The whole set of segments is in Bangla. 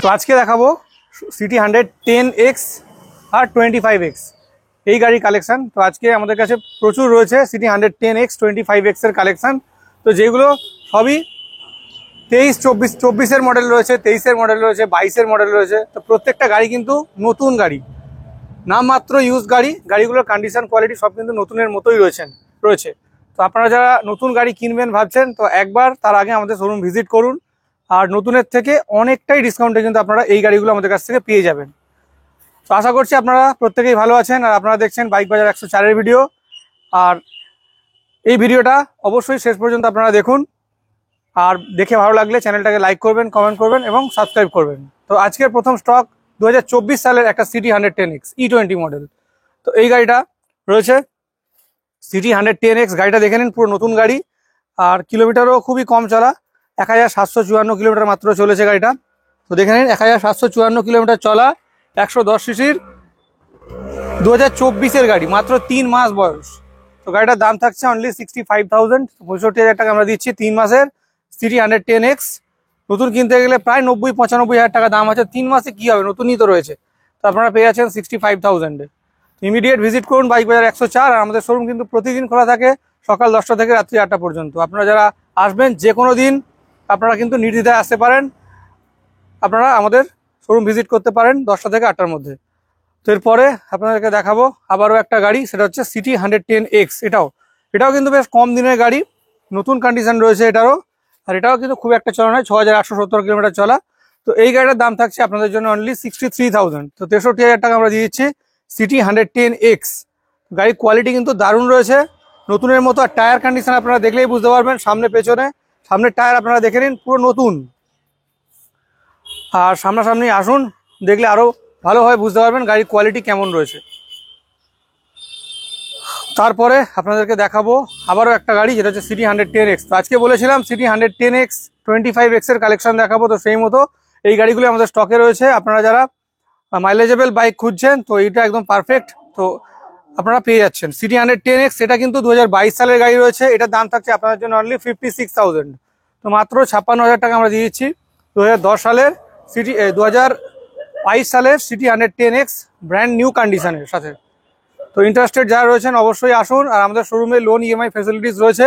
তো আজকে দেখাবো সিটি 110X আর 25X এই গাড়ির কালেকশন। তো আজকে আমাদের কাছে প্রচুর রয়েছে সিটি 110X 25X এর কালেকশন। তো যেগুলো সবই 23-24-24-এর মডেল রয়েছে, 23-এর মডেল রয়েছে, 22-এর মডেল রয়েছে। তো প্রত্যেকটা গাড়ি কিন্তু নতুন গাড়ি, নামমাত্র ইউজ গাড়ি। গাড়িগুলোর কন্ডিশন কোয়ালিটি সব কিন্তু নতুনের মতোই রয়েছে। তো আপনারা যারা নতুন গাড়ি কিনবেন ভাবছেন, তো একবার তার আগে আমাদের শোরুম ভিজিট করুন। আর নতুনের থেকে অনেকটাই ডিসকাউন্টে কিন্তু আপনারা এই গাড়িগুলো আমাদের কাছ থেকে পেয়ে যাবেন। তো আশা করছি আপনারা প্রত্যেকেই ভালো আছেন। আর আপনারা দেখছেন বাইক বাজার 104-এর ভিডিও। আর এই ভিডিওটা অবশ্যই শেষ পর্যন্ত আপনারা দেখুন। আর দেখে ভালো লাগলে চ্যানেলটাকে লাইক করবেন, কমেন্ট করবেন এবং সাবস্ক্রাইব করবেন। তো আজকের প্রথম স্টক 2024 সালের একটা সিটি 110X E20 মডেল। তো এই গাড়িটা রয়েছে সিটি 110X। গাড়িটা দেখে নিন, পুরো নতুন গাড়ি। আর কিলোমিটারও খুবই কম চলা, 1754 কিলোমিটার মাত্র চলেছে গাড়িটা। তো দেখে নিন 1754 কিলোমিটার চলা, 110 সিসির 2024-এর গাড়ি, মাত্র 3 মাস বয়স। তো গাড়িটার দাম থাকছে অনলি 65,000, 65,000 টাকা আমরা দিচ্ছি 3 মাসের সিটি 110X। নতুন কিনতে গেলে প্রায় 90-95,000 টাকা দাম আছে। 3 মাসে কি হবে, নতুনই তো রয়েছে। তো আপনারা পেয়ে যাচ্ছেন 65,000-এ। ইমিডিয়েট ভিজিট করুন বাইক বাজার 104। আর আমাদের শোরুম কিন্তু প্রতিদিন খোলা থাকে সকাল 10টা থেকে রাত্রি 8টা পর্যন্ত। আপনারা যারা আসবেন যে কোনো দিন আপনারা কিন্তু নির্দ্বিধায় আসতে পারেন। আপনারা আমাদের শোরুম ভিজিট করতে পারেন 10টা থেকে 8টার মধ্যে। তো এরপরে আপনাদেরকে দেখাবো আবারও একটা গাড়ি, সেটা হচ্ছে সিটি 110X। এটাও কিন্তু বেশ কম দিনের গাড়ি, নতুন কন্ডিশন রয়েছে এটারও। আর এটাও কিন্তু খুব একটা চলা নয়, 6,870 কিলোমিটার চলা। তো এই গাড়িটার দাম থাকছে আপনাদের জন্য অনলি 63,000। তো 63,000 টাকা আমরা দিয়ে দিচ্ছি সিটি 110X। গাড়ির কোয়ালিটি কিন্তু দারুণ রয়েছে, নতুনের মতো। আর টায়ার কন্ডিশন আপনারা দেখলেই বুঝতে পারবেন, সামনে পেছনে। সামনের টায়ার আপনারা দেখে নিন, পুরো নতুন। আর সামনাসামনি আসুন, দেখলে আরও ভালোভাবে বুঝতে পারবেন গাড়ির কোয়ালিটি কেমন রয়েছে। তারপরে আপনাদেরকে দেখাবো আবারও একটা গাড়ি, যেটা হচ্ছে সিটি 110X। তো আজকে বলেছিলাম সিটি 110X 25X এর কালেকশন দেখাবো। তো সেই মতো এই গাড়িগুলো আমাদের স্টকে রয়েছে। আপনারা যারা মাইলেজেবল বাইক খুঁজছেন, তো এইটা একদম পারফেক্ট। তো আপনারা পেয়ে যাচ্ছেন সিটি 110X। এটা কিন্তু 2022 সালের গাড়ি রয়েছে। এটার দাম থাকছে আপনাদের জন্য অনলি 56,000। তো মাত্র 56,000 টাকা আমরা দিয়ে দিচ্ছি 2010 সালের সিটি 2022 সালের সিটি 110X ব্র্যান্ড নিউ কন্ডিশনের সাথে। তো ইন্টারেস্টেড যারা রয়েছেন অবশ্যই আসুন। আর আমাদের শোরুমে লোন ইএমআই ফ্যাসিলিটিস রয়েছে।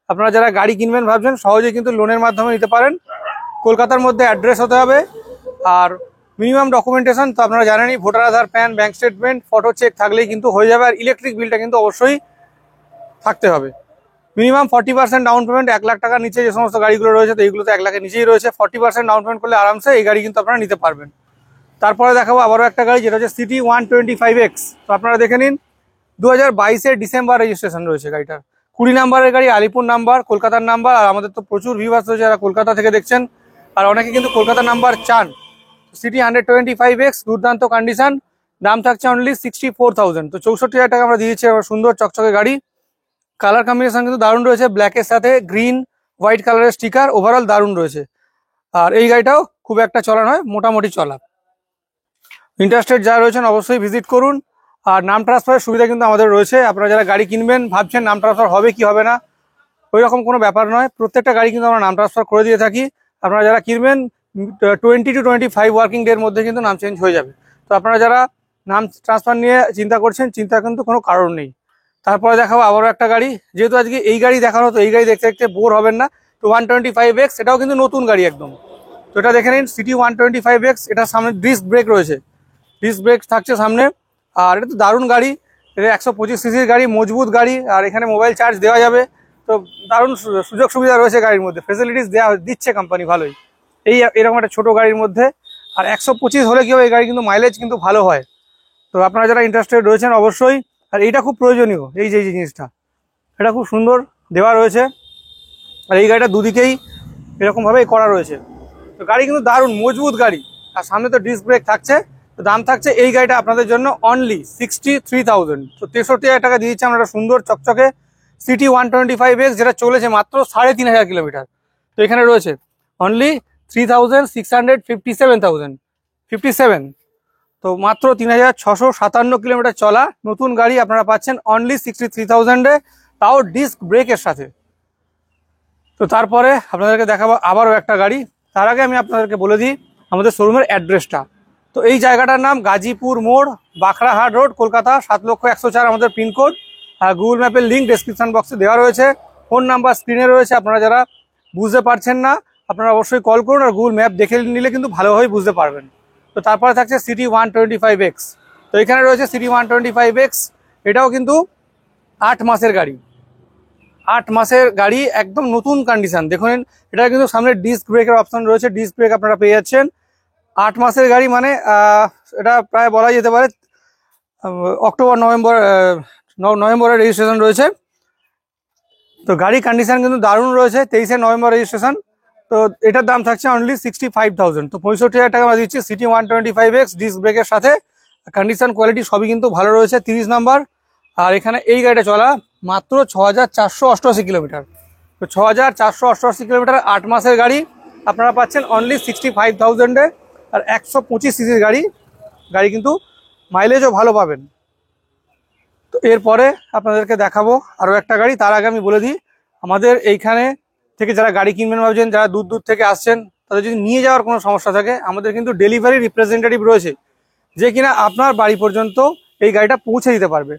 আপনারা যারা গাড়ি কিনবেন ভাবছেন, সহজেই কিন্তু লোনের মাধ্যমে নিতে পারেন। কলকাতার মধ্যে অ্যাড্রেস হতে হবে। আর মিনিমাম ডকুমেন্টেশন তো আপনারা জানেনই, voter Aadhaar, PAN, bank statement, photo check থাকলেই কিন্তু হয়ে যাবে। আর ইলেকট্রিক বিলটা কিন্তু অবশ্যই থাকতে হবে। মিনিমাম 40% ডাউন পেমেন্ট, 1 লাখ টাকার নিচে যে সমস্ত গাড়িগুলো রয়েছে, তো এইগুলো তো 1 লাখের নিচেই রয়েছে। 40% ডাউন পেমেন্ট করলে আরামসে এই গাড়ি কিন্তু আপনারা নিতে পারবেন। তারপরে দেখাবো আবারও একটা গাড়ি, যেটা হচ্ছে সিটি 125X। তো আপনারা দেখে নিন 2022-এর ডিসেম্বর রেজিস্ট্রেশন রয়েছে গাড়িটার। 20 নাম্বারের গাড়ি, আলিপুর নাম্বার, কলকাতার নাম্বার। আর আমাদের তো প্রচুর ভিউয়ার্স রয়েছে যারা কলকাতা থেকে দেখছেন, আর অনেকে কিন্তু কলকাতা নাম্বার চান। সিটি 125X দুর্দান্ত কন্ডিশন, দাম থাকছে অনলি 64,000। তো 64,000 টাকা আমরা দিয়েছি। সুন্দর চকচকে গাড়ি, কালার কম্বিনেশন কিন্তু দারুণ রয়েছে, ব্ল্যাকের সাথে গ্রিন হোয়াইট কালারের স্টিকার, ওভারঅল দারুণ রয়েছে। আর এই গাড়িটাও খুব একটা চলা নয়, মোটামুটি চলা। ইন্টারেস্টেড যারা রয়েছেন অবশ্যই ভিজিট করুন। আর নাম ট্রান্সফারের সুবিধা কিন্তু আমাদের রয়েছে। আপনারা যারা গাড়ি কিনবেন ভাবছেন নাম ট্রান্সফার হবে কি হবে না, ওই রকম কোনো ব্যাপার নয়। প্রত্যেকটা গাড়ি কিন্তু আমরা নাম ট্রান্সফার করে দিয়ে থাকি। আপনারা যারা কিনবেন 20 to 25 ওয়ার্কিং ডের মধ্যে কিন্তু নাম চেঞ্জ হয়ে যাবে। তো আপনারা যারা নাম ট্রান্সফার নিয়ে চিন্তা করছেন, চিন্তা কিন্তু কোনো কারণ নেই। তারপরে দেখাবো আবারও একটা গাড়ি, যেহেতু আজকে এই গাড়ি দেখানো, তো এই গাড়ি দেখতে দেখতে বোর হবেন না। তো 125X, এটাও কিন্তু নতুন গাড়ি একদম। তো এটা দেখে নিন সিটি 125X। এটার সামনে ডিস্ক ব্রেক রয়েছে, ডিস্ক ব্রেক থাকছে সামনে। আর এটা তো দারুণ গাড়ি, এটা 125 সিসির গাড়ি, মজবুত গাড়ি। আর এখানে মোবাইল চার্জ দেওয়া যাবে। তো দারুণ সুযোগ সুবিধা রয়েছে গাড়ির মধ্যে, ফেসিলিটিস দিচ্ছে কোম্পানি ভালোই এরকম একটা ছোট গাড়ির মধ্যে। আর 125 হলে কি হবে, এই গাড়ি কিন্তু মাইলেজ কিন্তু ভালো হয়। তো আপনারা যারা ইন্টারেস্টেড রয়েছেন অবশ্যই। আর এইটা খুব প্রয়োজনীয়, এই যে জিনিসটা, এটা খুব সুন্দর দেওয়া রয়েছে। আর এই গাড়িটা দুদিকেই এরকমভাবেই করা রয়েছে। তো গাড়ি কিন্তু দারুণ মজবুত গাড়ি। আর সামনে তো ডিস্ক ব্রেক থাকছে। তো দাম থাকছে এই গাড়িটা আপনাদের জন্য অনলি 63,000। তো 63,000 টাকা দিয়ে দিচ্ছি আমরা সুন্দর চকচকে সিটি 125X, যেটা চলেছে মাত্র 3,500 কিলোমিটার। তো এখানে রয়েছে অনলি 3,657,000 তো মাত্র 3,657 কিলোমিটার চলা নতুন গাড়ি আপনারা পাচ্ছেন অনলি 63,000-এ, তাও ডিস্ক ব্রেকের সাথে। তো তারপরে আপনাদেরকে দেখাবো আবারও একটা গাড়ি। তার আগে আমি আপনাদেরকে বলে দিই আমাদের শোরুমের অ্যাড্রেসটা। তো এই জায়গাটার নাম গাজীপুর মোড়, বাখরাহাট রোড, কলকাতা 7,104 আমাদের পিনকোড। আর গুগল ম্যাপের লিঙ্ক ডেসক্রিপশন বক্সে দেওয়া রয়েছে, ফোন নাম্বার স্ক্রিনে রয়েছে। আপনারা যারা বুঝতে পারছেন না আপনারা অবশ্যই কল করুন, আর গুগল ম্যাপ দেখে নিলে কিন্তু ভালোভাবে বুঝতে পারবেন। তো তারপরে থাকছে সিটি 125X। তো এখানে রয়েছে সিটি 125X, এটাও কিন্তু 8 মাসের গাড়ি। 8 মাসের গাড়ি, একদম নতুন কন্ডিশন। দেখুন এটা কিন্তু সামনে ডিস্ক ব্রেকের অপশন রয়েছে, ডিস্ক ব্রেক আপনারা পেয়ে যাচ্ছেন। 8 মাসের গাড়ি মানে এটা প্রায় বলা যেতে পারে অক্টোবর নভেম্বরের রেজিস্ট্রেশন রয়েছে। তো গাড়ি কন্ডিশন কিন্তু দারুণ রয়েছে, 23শে নভেম্বর রেজিস্ট্রেশন। তো এটার দাম থাকছে অনলি 65,000। তো 65,000 টাকা আমরা দিচ্ছি সিটি 125X ডিস্ক ব্রেকের সাথে। কন্ডিশন কোয়ালিটি সবই কিন্তু ভালো রয়েছে, 30 নাম্বার। আর এখানে এই গাড়িটা চলা মাত্র 6,488 কিলোমিটার। তো 6,488 কিলোমিটার 8 মাসের গাড়ি আপনারা পাচ্ছেন অনলি 65,000-এ। আর 125 সিসির গাড়ি কিন্তু মাইলেজও ভালো পাবেন। তো এরপরে আপনাদেরকে দেখাবো আরও একটা গাড়ি। তার আগে আমি বলে দিই, আমাদের এইখানে থেকে যারা গাড়ি কিনবেন ভাবছেন, যারা দূর দূর থেকে আসছেন, তাদের যদি নিয়ে যাওয়ার কোনো সমস্যা থাকে, আমাদের কিন্তু ডেলিভারি রিপ্রেজেন্টেটিভ রয়েছে, যে কিনা আপনার বাড়ি পর্যন্ত এই গাড়িটা পৌঁছে দিতে পারবে।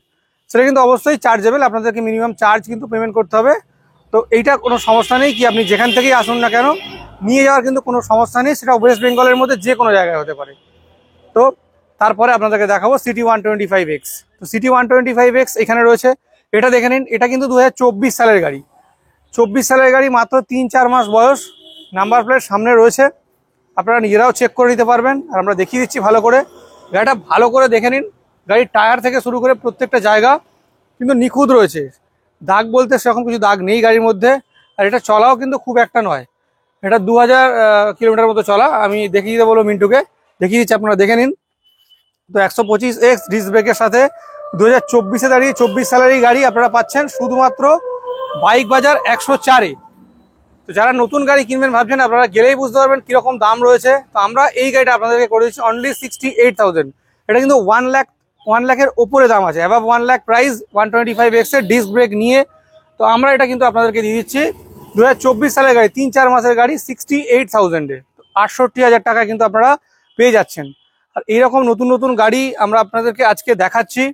সেটা কিন্তু অবশ্যই চার্জেবল, আপনাদেরকে মিনিমাম চার্জ কিন্তু পেমেন্ট করতে হবে। তো এইটা কোনো সমস্যা নেই, কি আপনি যেখান থেকেই আসুন না কেন নিয়ে যাওয়ার কিন্তু কোনো সমস্যা নেই, সেটা ওয়েস্ট বেঙ্গলের মধ্যে যে কোনো জায়গায় হতে পারে। তো তারপরে আপনাদেরকে দেখাবো সিটি 125X। তো সিটি 125X এখানে রয়েছে, এটা দেখে নিন। এটা কিন্তু 2024 সালের গাড়ি। 24 সালের গাড়ি, মাত্র 3-4 মাস বয়স। নাম্বার প্লেট সামনে রয়েছে, আপনারা নিজেরাও চেক করে নিতে পারবেন। আর আমরা দেখিয়ে দিচ্ছি ভালো করে, গাড়িটা ভালো করে দেখে নিন। গাড়ির টায়ার থেকে শুরু করে প্রত্যেকটা জায়গা কিন্তু নিখুঁত রয়েছে, দাগ বলতে সেরকম কিছু দাগ নেই গাড়ির মধ্যে। আর এটা চলাও কিন্তু খুব একটা নয়, এটা 2000 কিলোমিটার মতো চলা। আমি দেখিয়ে দিতে বলবো মিন্টুকে, দেখিয়ে দিচ্ছি, আপনারা দেখে নিন। তো 125X ডিস্ক ব্রেকের সাথে 2024-এ দাঁড়িয়ে 24 সালের গাড়ি আপনারা পাচ্ছেন শুধুমাত্র বাইক বাজার 104-এ। তো যারা নতুন গাড়ি কিনবেন ভাবছেন, আপনারা গেলেই বুঝতে পারবেন কিরকম দাম রয়েছে। তো আমরা এই গাড়িটা আপনাদেরকে করে দিচ্ছি অনলি 68,000। এটা কিন্তু 1 লাখের ওপরে দাম আছে, অ্যাবাভ 1 লাখ প্রাইস 125X এর ডিস্ক ব্রেক নিয়ে। তো আমরা এটা কিন্তু আপনাদেরকে দিয়ে দিচ্ছি 2024 সালের গাড়ি, 3-4 মাসের গাড়ি 68,000-এ। 68,000 টাকা কিন্তু আপনারা পেয়ে যাচ্ছেন। আর এইরকম নতুন নতুন গাড়ি আমরা আপনাদেরকে আজকে দেখাচ্ছি।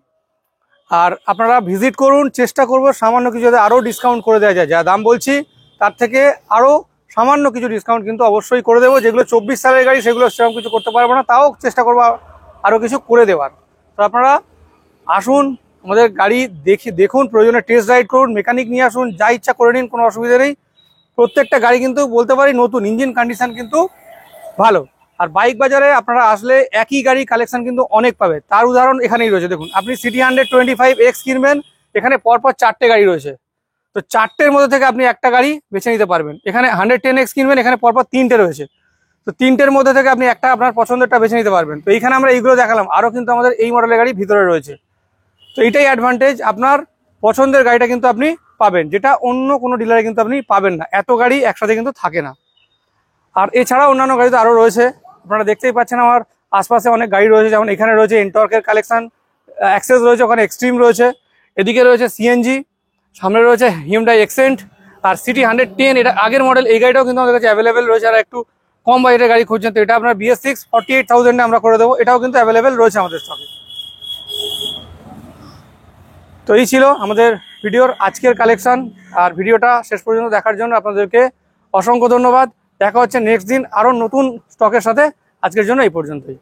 আর আপনারা ভিজিট করুন, চেষ্টা করব সামান্য কিছু যাতে আরও ডিসকাউন্ট করে দেওয়া যায়। যা দাম বলছি তার থেকে আরও সামান্য কিছু ডিসকাউন্ট কিন্তু অবশ্যই করে দেবো। যেগুলো 24 সালের গাড়ি সেগুলো সেরকম কিছু করতে পারবো না, তাও চেষ্টা করবো আরও কিছু করে দেওয়ার। তো আপনারা আসুন, আমাদের গাড়ি দেখুন, প্রয়োজনে টেস্ট রাইড করুন, মেকানিক নিয়ে আসুন, যা ইচ্ছা করে নিন, কোনো অসুবিধা নেই। প্রত্যেকটা গাড়ি কিন্তু বলতে পারি নতুন, ইঞ্জিন কন্ডিশন কিন্তু ভালো। আর বাইক বাজারে আপনারা আসলে একই গাড়ি কালেকশন কিন্তু অনেক পাবে। তার উদাহরণ এখানেই রয়েছে, দেখুন। আপনি সিটি 125X কিনবেন, এখানে পরপর 4টে গাড়ি রয়েছে। তো 4টের মধ্যে থেকে আপনি একটা গাড়ি বেছে নিতে পারবেন। এখানে 110X কিনবেন, এখানে পরপর 3টে রয়েছে। তো 3টের মধ্যে থেকে আপনি একটা আপনার পছন্দেরটা বেছে নিতে পারবেন। তো এইখানে আমরা এইগুলো দেখালাম, আরও কিন্তু আমাদের এই মডেলের গাড়ি ভিতরে রয়েছে। তো এইটাই অ্যাডভান্টেজ, আপনার পছন্দের গাড়িটা কিন্তু আপনি পাবেন, যেটা অন্য কোনো ডিলারে কিন্তু আপনি পাবেন না। এত গাড়ি একসাথে কিন্তু থাকে না। আর এছাড়া অন্যান্য গাড়ি তো আরও রয়েছে, আপনারা দেখতেই পাচ্ছেন আমার আশপাশে অনেক গাড়ি রয়েছে। যেমন এখানে রয়েছে এনটর্কের কালেকশন, অ্যাক্সেস রয়েছে, ওখানে এক্সট্রিম রয়েছে, এদিকে রয়েছে সিএনজি, সামনে রয়েছে হিউন্ডাই এক্সেন্ট। আর সিটি 110 এটা আগের মডেল, এই গাড়িটাও কিন্তু আমাদের কাছে অ্যাভেলেবেল রয়েছে। আর একটু কম বাজেটের গাড়ি খুঁজছেন, তো এটা আপনার BS6 48,000-এ আমরা করে দেবো, এটাও কিন্তু অ্যাভেলেবেল রয়েছে আমাদের স্টকে। তো এই ছিল আমাদের ভিডিওর আজকের কালেকশন। আর ভিডিওটা শেষ পর্যন্ত দেখার জন্য আপনাদেরকে অসংখ্য ধন্যবাদ। দেখা হচ্ছে নেক্সট দিন আরও নতুন স্টকের সাথে। আজকের জন্য এই পর্যন্তই।